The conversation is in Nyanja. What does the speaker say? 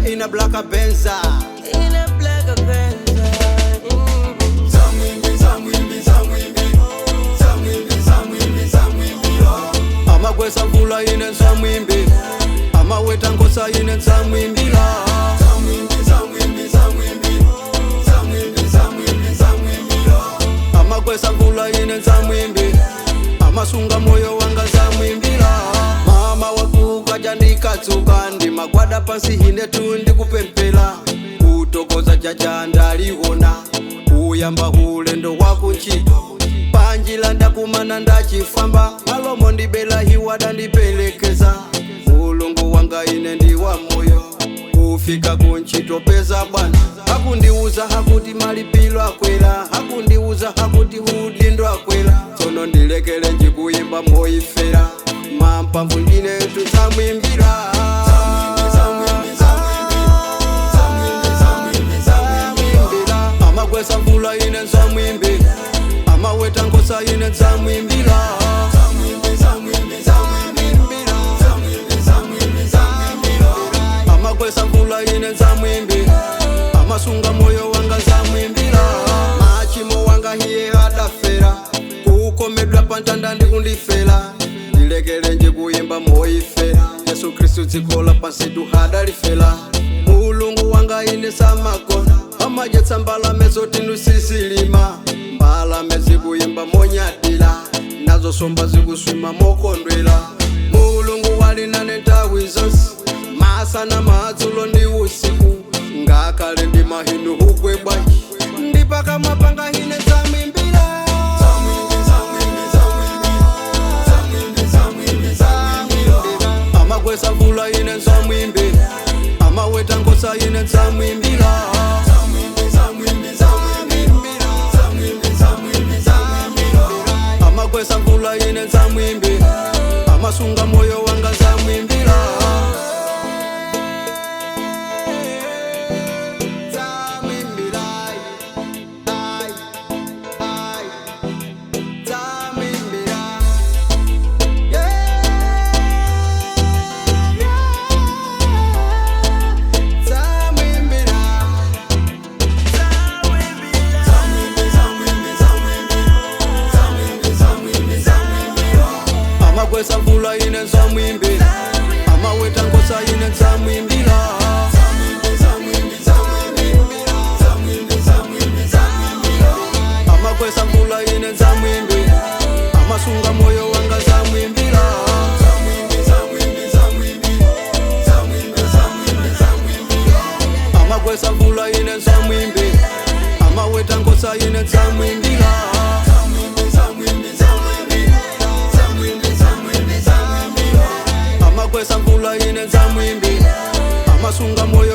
in a black benza. In a black Benza. Amagwesa mvula ine nsamwimbi, amaweta ngosa ine nsamwimbila. Amagwesa mvula ine nsamwimbi, amasunga moyo wanga nsamwimbila. Mama wakuka jandikatsuka ndi magwada pansi hine tu ndikupempela. Kutokoza jaja ndaliona, kuyamba ulendo wakunchito. Panjila ndakumana ndachifamba, malomo ndibela hiwada ndipelekeza. Mulungu wanga ine ndi wa moyo, kufika kunchito peza bwana. Hakundiuza hakuti malipilo akwela, hakundiuza hakuti udindo akwela. Tsono ndilekele njikuyimba moyifera, mampamvu ndine tuzamwimbira. Amagwesa mvula ine nsamwimbi, amaweta ngosa ine nsamwimbila. Amagwesa mvula ine nsamwimbi, amasunga moyo wanga nsamwimbila. Machimo wanga hiye hadafera, kukomedwa pantanda ndikundifela. Ndilekele njikuyimba moyifera, Yesu Kristu dzikola pansi tuhadalifela. Mulungu wanga ine samakona, amajetsa mbalame zotinu sisilima. Mbalame zikuyimba monyadila, nazo somba zikuswima mokondwela. Mulungu walinane nthawi zonse, masana madzulo ndi usiku. Ngakhale ndi mahinu hukwe bwanji, ndipakamwa panga hine nsamwimbila. Amagwesa mvula ine nsamwimbi, amaweta ngosa ine nsamwimbila. Amagwesa mvula ine nsamwimbi, amasunga moyo wanga nsamwimbila. Amagwesa mvula ine nsamwimbi, amaweta ngosa ine nsamwimbila. Amagwesa mvula ine nsamwimbi, amasunga moyo wanga nsamwimbila. Amagwesa mvula ine nsamwimbi, amaweta ngosa ine nsamwimbila. Amagwesa mvula ine nsamwimbi, amasunga moyo